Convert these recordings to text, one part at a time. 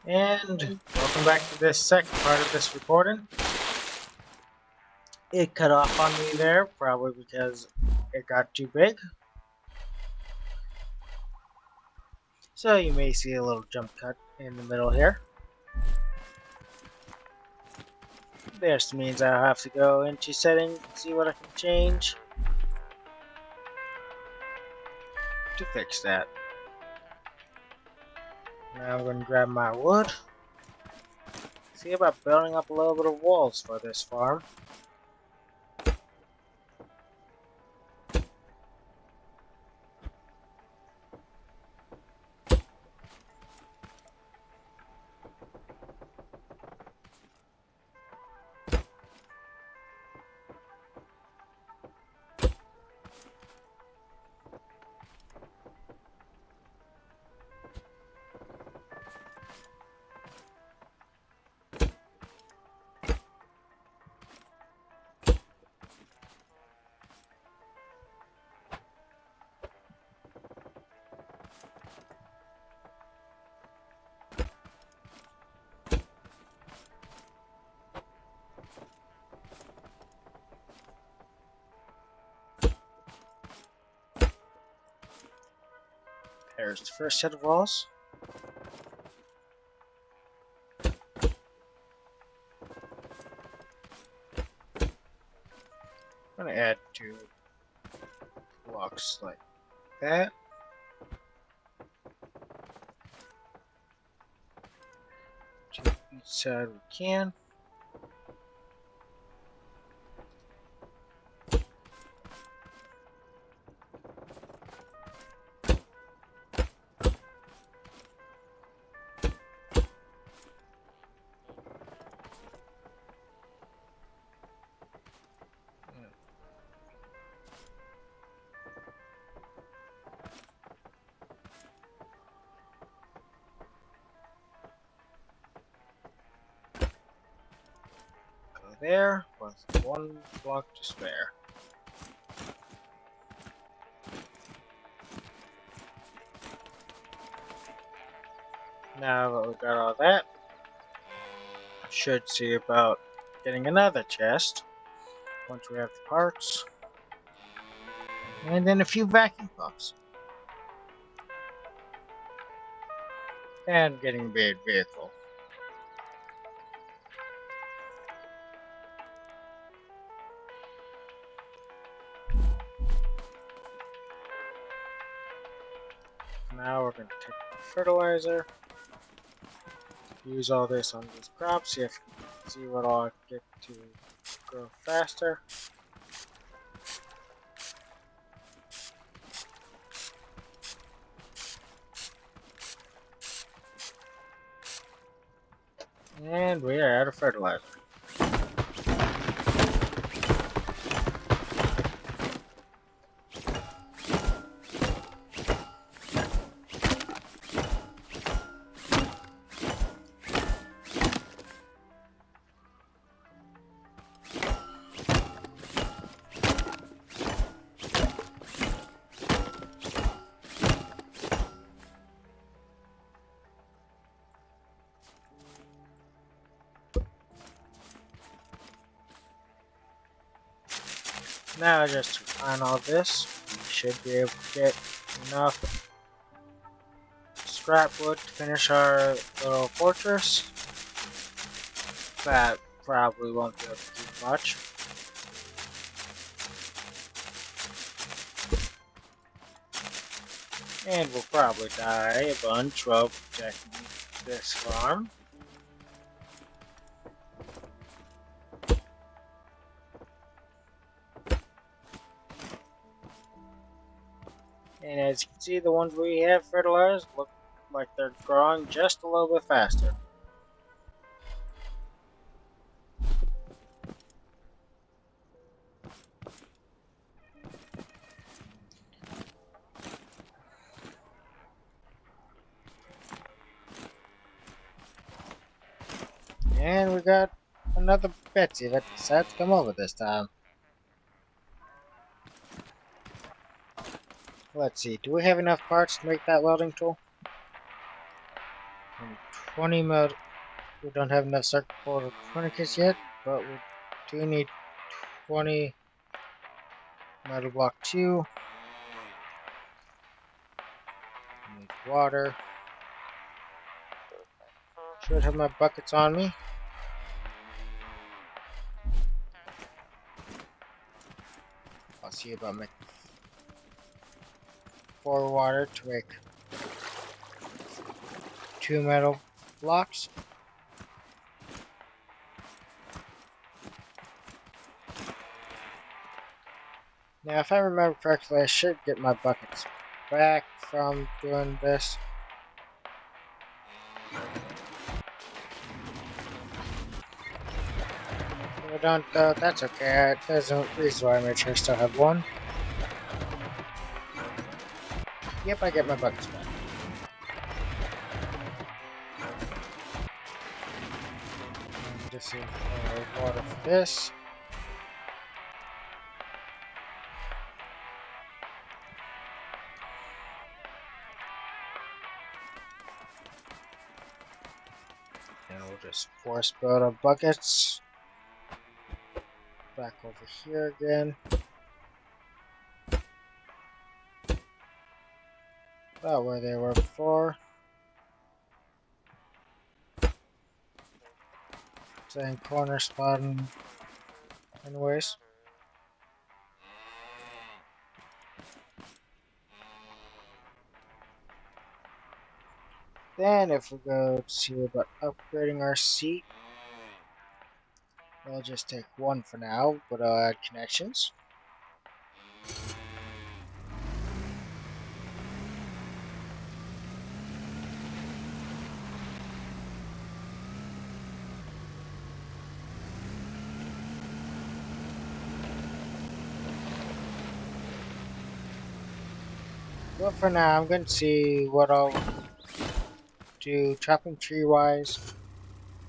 And welcome back to this second part of this recording. It cut off on me there, probably because it got too big. So you may see a little jump cut in the middle here. This means I'll have to go into settings and see what I can change to fix that. Now I'm going to grab my wood. See about building up a little bit of walls for this farm. There's the first set of walls. I'm going to add 2 blocks like that. To each side we can. There, with 1 block to spare. Now that we've got all that, I should see about getting another chest once we have the parts, and then a few vacuum pumps, and getting a big vehicle. Now we're going to take the fertilizer, use all this on these crops, see if we can see what all I can get to grow faster. And we are out of fertilizer. Now just to find all this, we should be able to get enough scrap wood to finish our little fortress. That probably won't be able to do much. And we'll probably die a bunch while protecting this farm. And as you can see, the ones we have fertilized look like they're growing just a little bit faster. And we got another Betsy that decided to come over this time. Let's see, do we have enough parts to make that welding tool? And 20 metal. We don't have enough circuit board tourniquets yet, but we do need 20 metal block 2. We need water. Should have my buckets on me. I'll see about making 4 water to make 2 metal blocks. Now, if I remember correctly, I should get my buckets back from doing this. If I don't, though, that's okay. There's no reason why I made sure I still have one. Yep, I get my buckets back. And this is water for this. And we'll just force build our buckets back over here again. About where they were before. Same corner spot, anyways. Then, if we go to about upgrading our seat, we'll just take one for now, but I'll add connections. But for now, I'm going to see what I'll do chopping tree wise.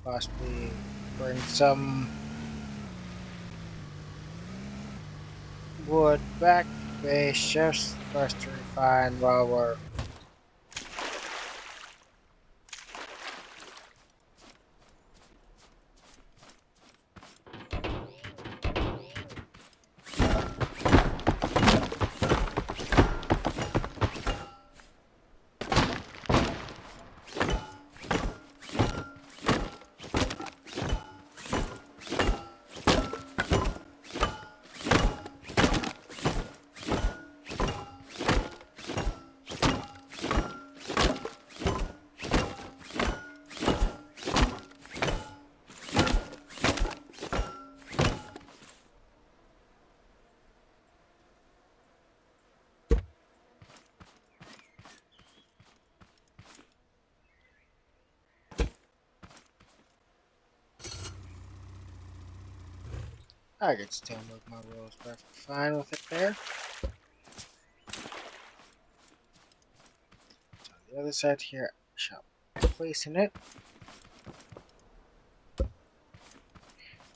Possibly bring some wood back to base just for us to refine while we're I can still move my wheels perfectly fine with it there. So on the other side here, I shall be placing it.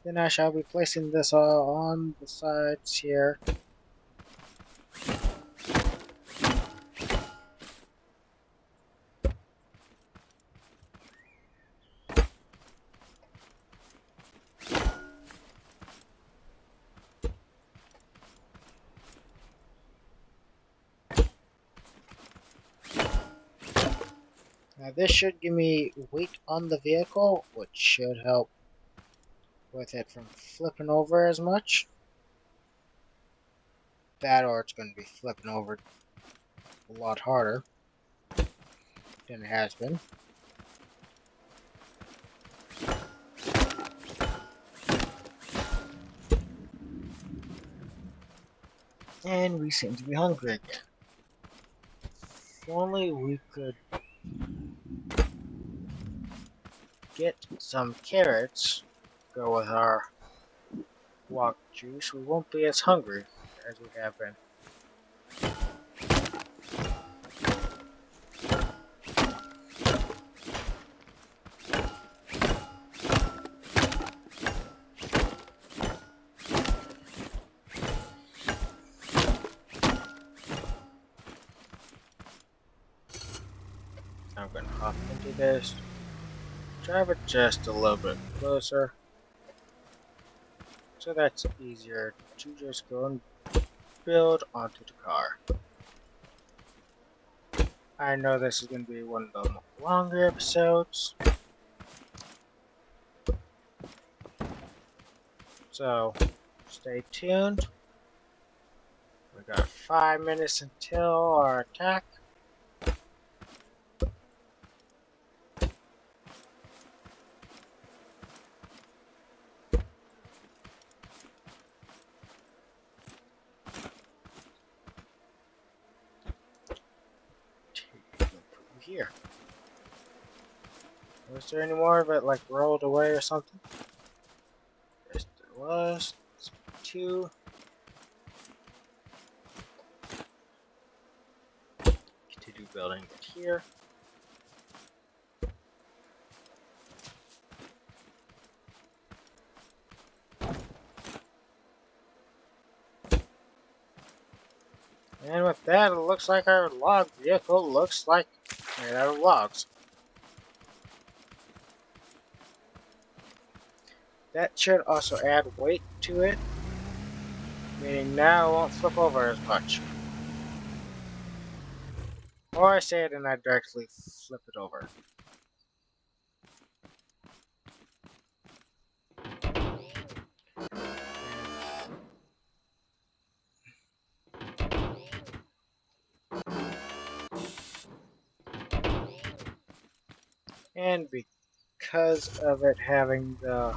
Then I shall be placing this all on the sides here. Now this should give me weight on the vehicle, which should help with it from flipping over as much. That or it's going to be flipping over a lot harder than it has been. And we seem to be hungry again. If only we could get some carrots, go with our walk juice, we won't be as hungry as we have been. I'm going to hop into this, drive it just a little bit closer, so that's easier to just go and build onto the car. I know this is going to be one of the longer episodes, so stay tuned. We got 5 minutes until our attack. Here. Was there any more of it like rolled away or something? Yes, there was. 2. Continue building it here. And with that, it looks like our log vehicle looks like made out of logs. That should also add weight to it, meaning now it won't flip over as much. Or I say it and I directly flip it over. And because of it having the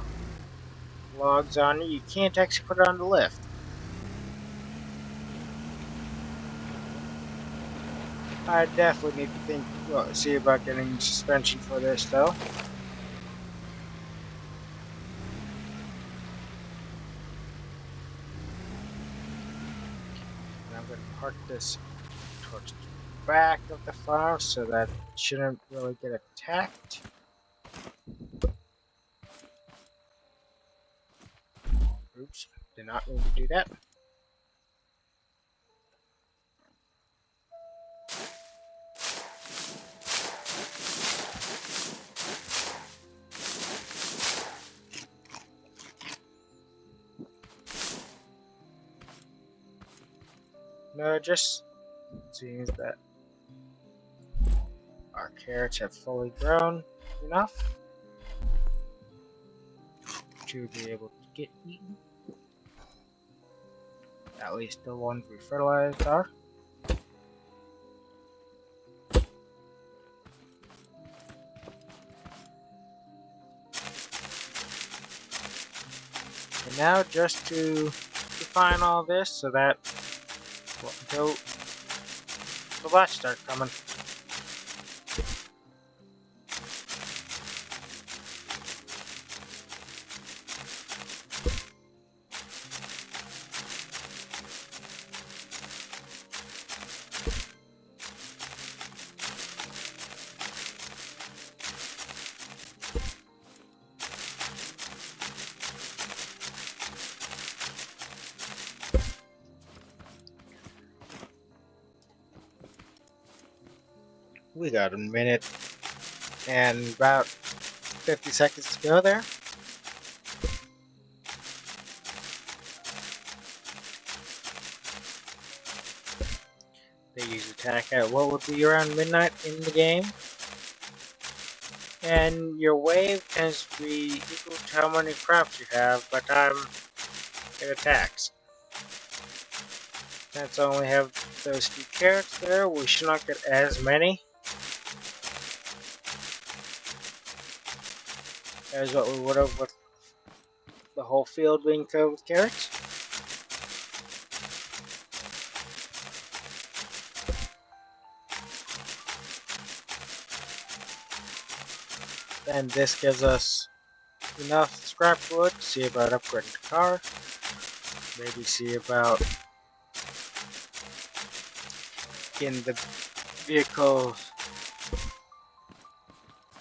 logs on it, you can't actually put it on the lift. I definitely need to see about getting suspension for this though. And I'm going to park this towards the back of the farm so that it shouldn't really get attacked. Oops, did not mean to do that. No, it just seems that our carrots have fully grown enough to be able to get eaten. At least the ones we fertilized are. And now just to define all this so that until the lights start coming. We got a minute and about 50 seconds to go there. They usually attack at what would be around midnight in the game. And your wave tends to be equal to how many crops you have by the time it attacks. Since I only have those few carrots there, we should not get as many as what we would have with the whole field being filled with carrots. And this gives us enough scrap wood to see about upgrading the car. Maybe see about getting the vehicle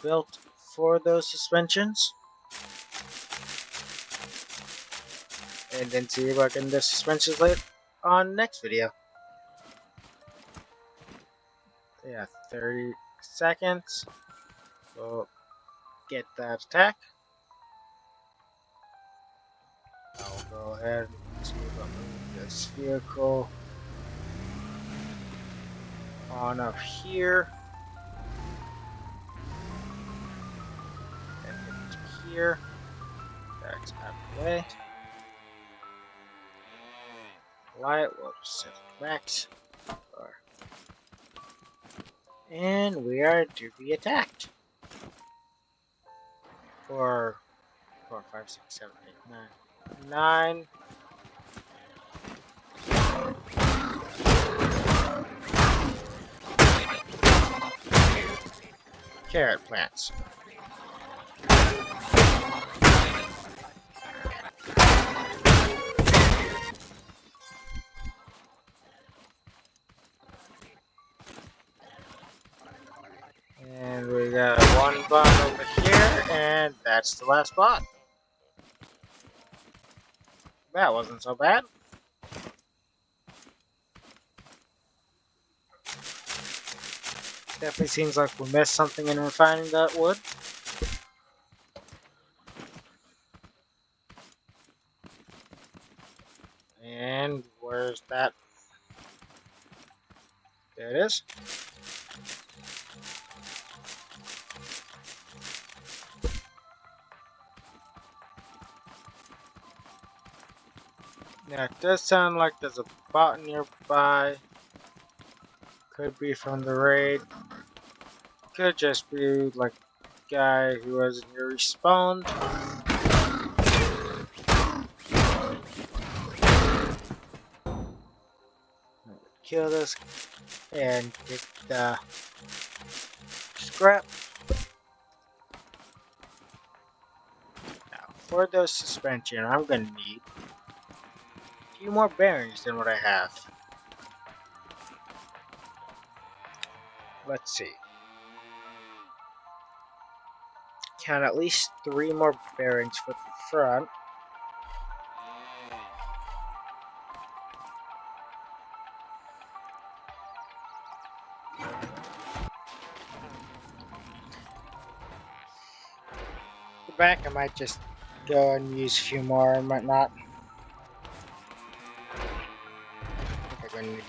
built for those suspensions. And then see about getting the suspensions later on next video. Yeah, 30. seconds. We'll get that attack. I'll go ahead and see if I move this vehicle on up here. And get to here. That's out of the way. Light, we'll just set it to max. And we are to be attacked. 4, 5, 6, 7, 8, 9. 9. Carrot plants. And we got one bot over here, and that's the last bot. That wasn't so bad. Definitely seems like we missed something in refining that wood. And where's that? There it is. Now it does sound like there's a bot nearby. Could be from the raid. Could just be like a guy who wasn't here respawned. Kill this and get the scrap. Now for the suspension, I'm gonna need a few more bearings than what I have. Let's see. Count at least 3 more bearings for the front. The back, I might just go and use a few more, I might not. I think I'm going to need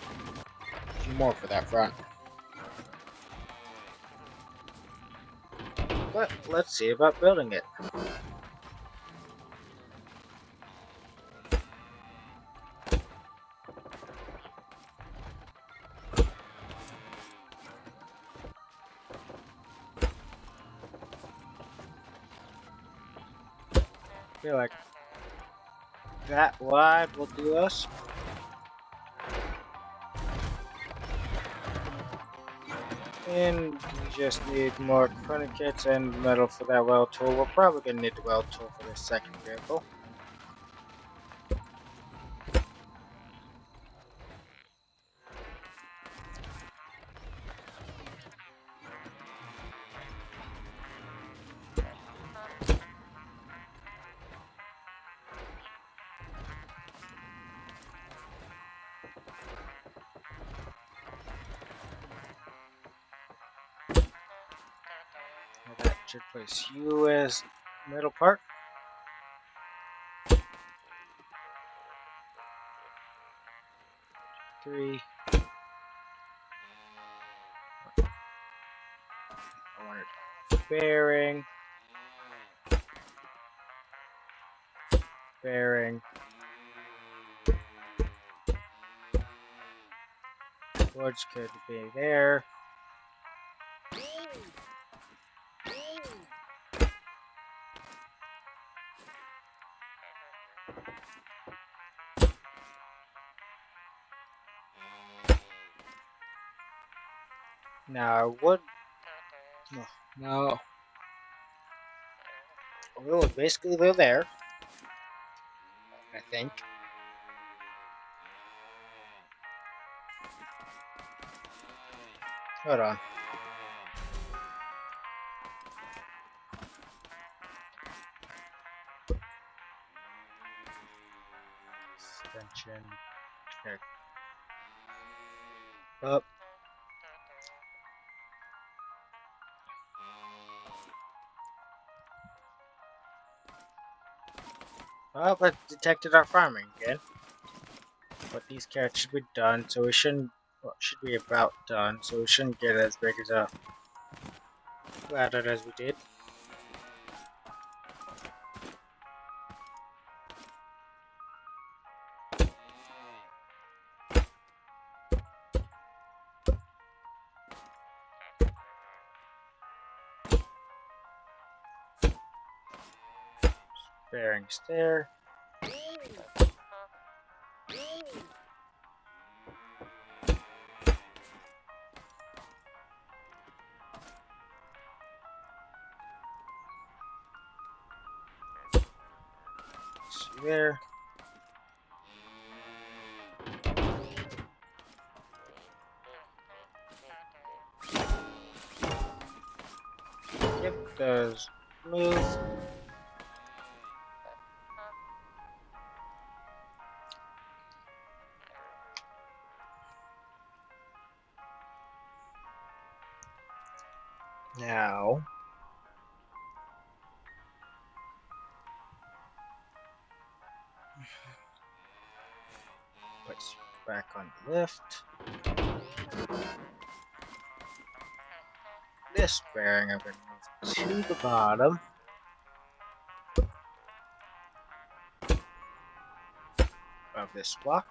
a few more for that front. But let's see about building it. I feel like that wide will do us. And we just need more tourniquets and metal for that weld tool. We're probably going to need the weld tool for this second vehicle. That should place you as middle part. Three. I want it bearing. Bearing. Wood's could be there. Now, wood. No. Well, basically, they're there. I think. Hold on. Suspension. Okay. Up. Oh, but detected our farming again. But these carrots should be done, so we shouldn't. Well, should be about done, so we shouldn't get as big as a ladder as we did. Bearings there. See there. Yep, does move. Now, place back on the lift. This bearing I'm going to move to the bottom of this block.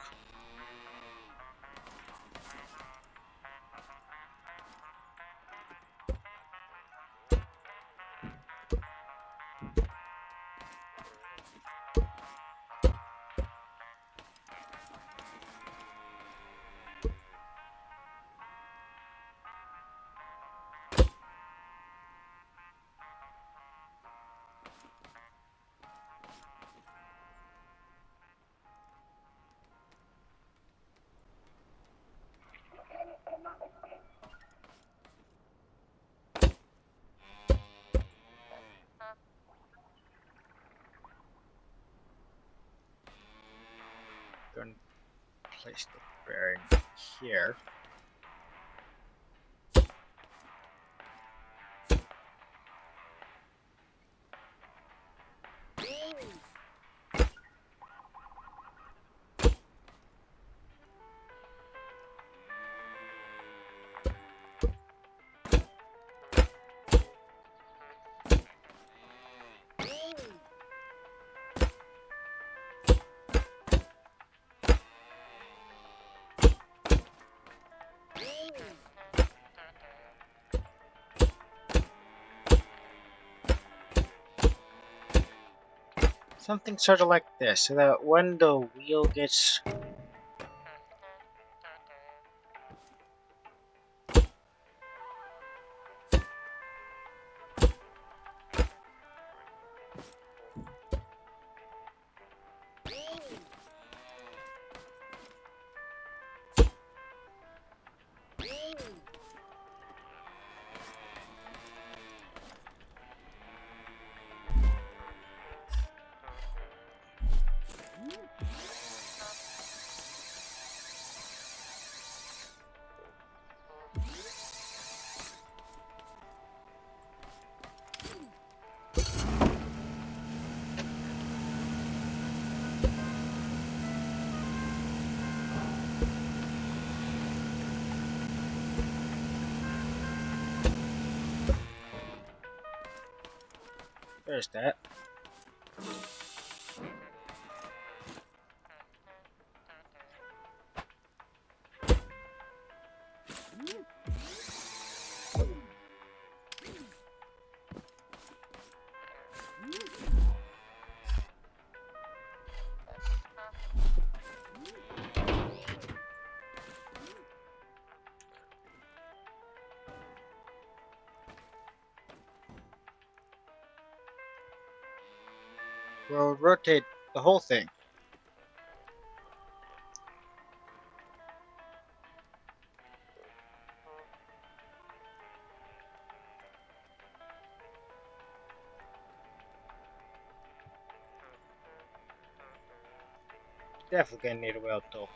Going to place the bearing here. Something sort of like this, so that when the wheel gets there's that. We'll rotate the whole thing. Definitely gonna need a weld tool.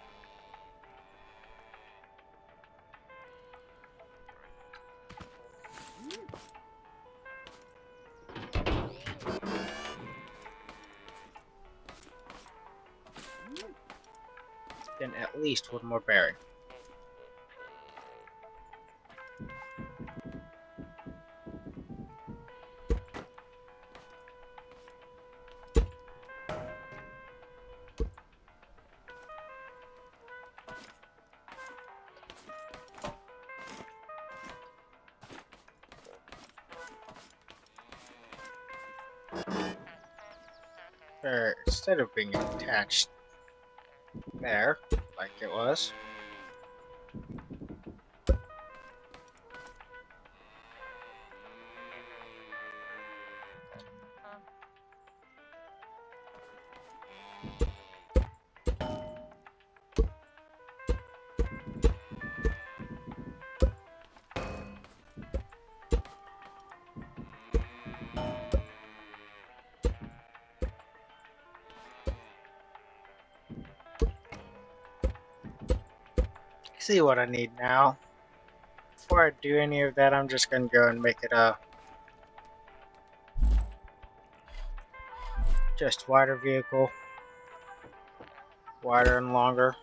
then at least one more bearing. Instead of being attached there, like it was, see what I need now. Before I do any of that, I'm just going to go and make it a just wider vehicle, wider and longer.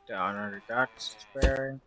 Down under dots bearing.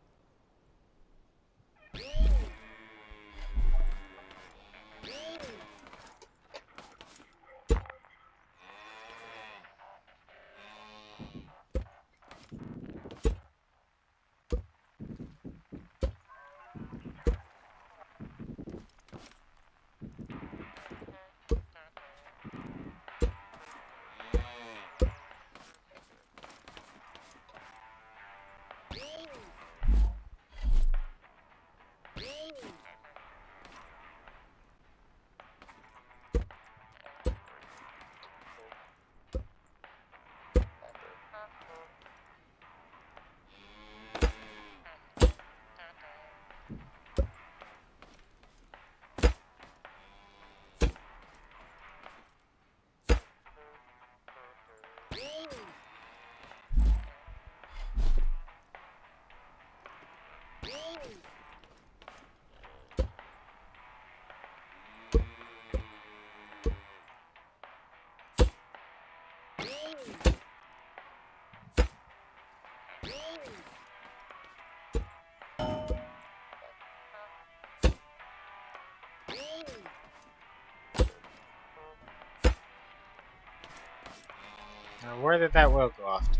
Now, where did that wheel go off to?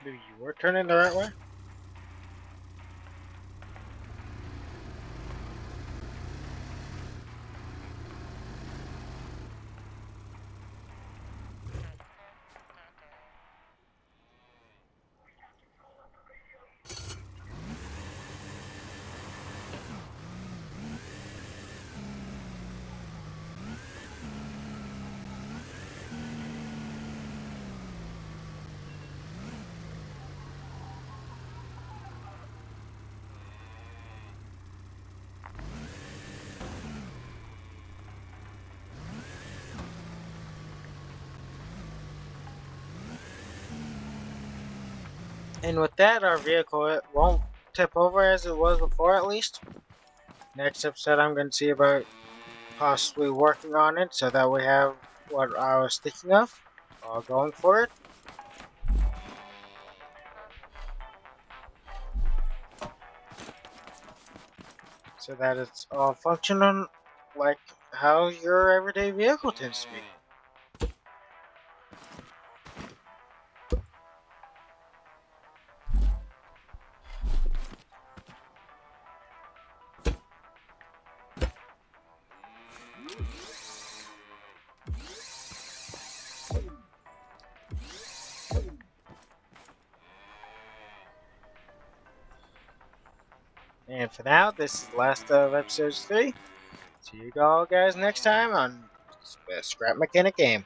Maybe you were turning the right way? And with that, our vehicle it won't tip over as it was before, at least. Next episode, I'm going to see about possibly working on it so that we have what I was thinking of while going for it. So that it's all functioning like how your everyday vehicle tends to be. And for now, this is the last of episode 3. See you all guys next time on Scrap Mechanic Game.